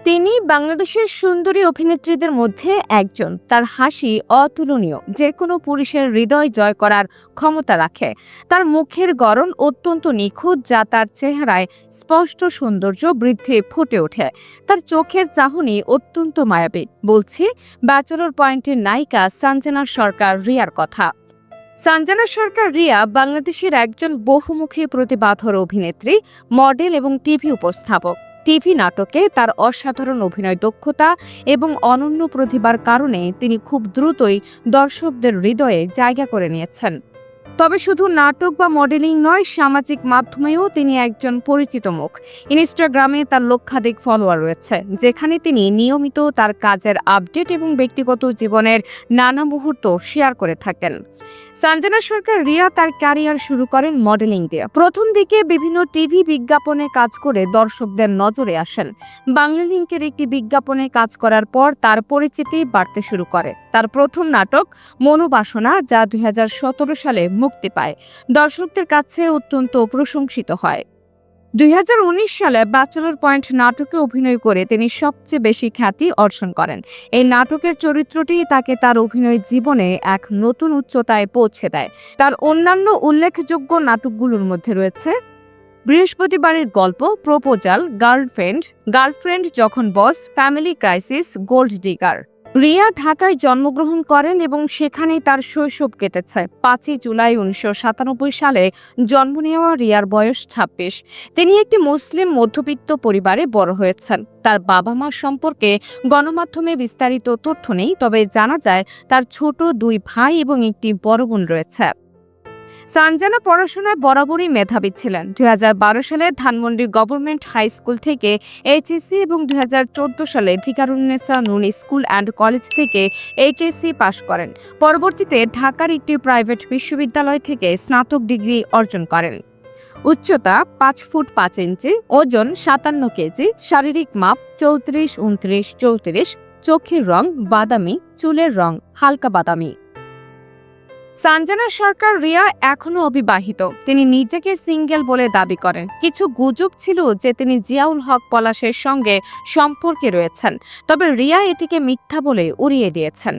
তিনি বাংলাদেশের সুন্দরী অভিনেত্রীদের মধ্যে একজন। তার হাসি অতুলনীয়, যে কোনো পুরুষের হৃদয় জয় করার ক্ষমতা রাখে। তার মুখের গড়ন অত্যন্ত নিখুঁত, যা তার চেহারায় স্পষ্ট সৌন্দর্য বৃদ্ধি ফুটে ওঠে। তার চোখের চাহনি অত্যন্ত মায়াবী। বলছি ব্যাচেলর পয়েন্টের নায়িকা সঞ্জনা সরকার রিয়ার কথা। সঞ্জনা সরকার রিয়া বাংলাদেশের একজন বহুমুখী প্রতিভাধর অভিনেত্রী, মডেল এবং টিভি উপস্থাপক। টিভি নাটকে তার অসাধারণ অভিনয় দক্ষতা এবং অনন্য প্রতিভার কারণে তিনি খুব দ্রুতই দর্শকদের হৃদয়ে জায়গা করে নিয়েছেন। তবে শুধু নাটক বা মডেলিং নয়, সামাজিক মাধ্যমেও তিনি একজন পরিচিত মুখ। ইনস্টাগ্রামে তার লক্ষাধিক ফলোয়ার রয়েছে, যেখানে তিনি নিয়মিত তার কাজের আপডেট এবং ব্যক্তিগত জীবনের নানা মুহূর্ত শেয়ার করে থাকেন। সঞ্জনা সরকার রিয়া তার ক্যারিয়ার শুরু করেন মডেলিং দিয়ে। প্রথম দিকে বিভিন্ন টিভি বিজ্ঞাপনে কাজ করে দর্শকদের নজরে আসেন। বাংলালিংকের একটি বিজ্ঞাপনে কাজ করার পর তার পরিচিতি বাড়তে শুরু করে। তার প্রথম নাটক মনোবাসনা, যা 2017 সালে মুক্তি পায়, দর্শকদের কাছে অত্যন্ত প্রশংসিত হয়। 2019 সালে ব্যাচেলর পয়েন্ট নাটকে অভিনয় করে তিনি সবচেয়ে বেশি খ্যাতি অর্জন করেন। এই নাটকের চরিত্রটি তাকে তার অভিনয় জীবনে এক নতুন উচ্চতায় পৌঁছে দেয়। তার অন্যান্য উল্লেখযোগ্য নাটকগুলোর মধ্যে রয়েছে বৃহস্পতিবারের গল্প, প্রপোজাল, গার্লফ্রেন্ড যখন boss, family crisis, gold digger. Riya ঢাকায় জন্মগ্রহণ করেন এবং সেখানেই তার শৈশব কেটেছে। 5 জুলাই 1997 সালে জন্ম নেওয়া রিয়ার বয়স 26। তিনি একটি মুসলিম মধ্যবিত্ত পরিবারে বড় হয়েছেন। তার বাবা মা সম্পর্কে গণমাধ্যমে বিস্তারিত তথ্য নেই, তবে জানা যায় তার ছোট 2 ভাই এবং একটি বড় বোন রয়েছে। সঞ্জনা পড়াশোনায় বরাবরই মেধাবী ছিলেন। 2012 সালে ধানমন্ডি গভর্নমেন্ট হাই স্কুল থেকে এইচএসসি এবং 2014 সালে ভিকারুন্নেসা নূন স্কুল অ্যান্ড কলেজ থেকে এইচএসসি পাশ করেন। পরবর্তীতে ঢাকার একটি প্রাইভেট বিশ্ববিদ্যালয় থেকে স্নাতক ডিগ্রি অর্জন করেন। উচ্চতা 5 ফুট 5 ইঞ্চি, ওজন 57 কেজি, শারীরিক মাপ 34, 29, 34, চোখের রং বাদামি, চুলের রং হালকা বাদামি। সঞ্জনা সরকার রিয়া এখনো অবিবাহিত। তিনি নিজেকে সিঙ্গেল বলে দাবি করেন। কিছু গুজব ছিল যে তিনি জিয়াউল হক পলাশের সঙ্গে সম্পর্কে রয়েছেন, তবে রিয়া এটিকে মিথ্যা বলে উড়িয়ে দিয়েছেন।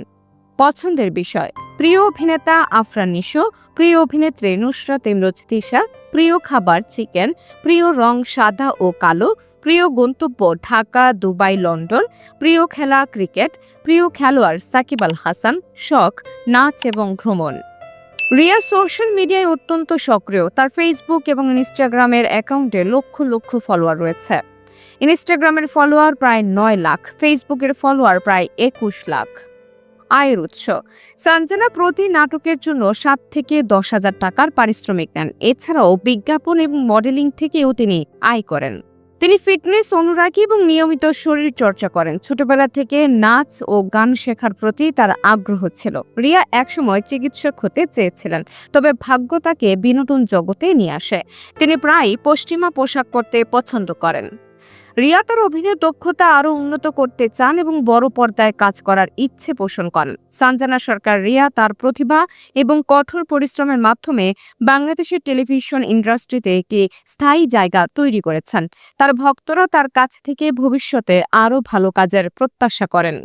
পছন্দের বিষয়: প্রিয় অভিনেতা আফরান নিশো, প্রিয় অভিনেত্রী নুসরাত ইমরোজ তিশা, প্রিয় খাবার চিকেন, প্রিয় রং সাদা ও কালো, প্রিয় গন্তব্য ঢাকা, দুবাই, লন্ডন, প্রিয় খেলা ক্রিকেট, প্রিয় খেলোয়াড় সাকিব আল হাসান, শখ নাচ এবং ভ্রমণ। রিয়া সোশ্যাল মিডিয়ায় অত্যন্ত সক্রিয়। তার ফেসবুক এবং ইনস্টাগ্রামের অ্যাকাউন্টে লক্ষ লক্ষ ফলোয়ার রয়েছে। ইনস্টাগ্রামের ফলোয়ার প্রায় 9 লাখ, ফেসবুকের ফলোয়ার প্রায় 21 লাখ। আয়ের উৎস: সঞ্জনা প্রতি নাটকের জন্য 7 থেকে 10,000 টাকার পারিশ্রমিক নেন। এছাড়াও বিজ্ঞাপন এবং মডেলিং থেকেও তিনি আয় করেন। তিনি ফিটনেস অনুরাগী এবং নিয়মিত শরীর চর্চা করেন। ছোটবেলা থেকে নাচ ও গান শেখার প্রতি তার আগ্রহ ছিল। রিয়া একসময় চিকিৎসক হতে চেয়েছিলেন, তবে ভাগ্য তাকে বিনোদন জগতে নিয়ে আসে। তিনি প্রায়ই পশ্চিমা পোশাক পরতে পছন্দ করেন। রিয়া তার অভিনয় দক্ষতা আরও উন্নত করতে চান এবং বড় পর্দায় কাজ করার ইচ্ছে পোষণ করেন। সঞ্জনা সরকার রিয়া তার প্রতিভা এবং কঠোর পরিশ্রমের মাধ্যমে বাংলাদেশের টেলিভিশন ইন্ডাস্ট্রিতে একটি স্থায়ী জায়গা তৈরি করেছেন। তার ভক্তরা তার কাছ থেকে ভবিষ্যতে আরও ভালো কাজের প্রত্যাশা করেন।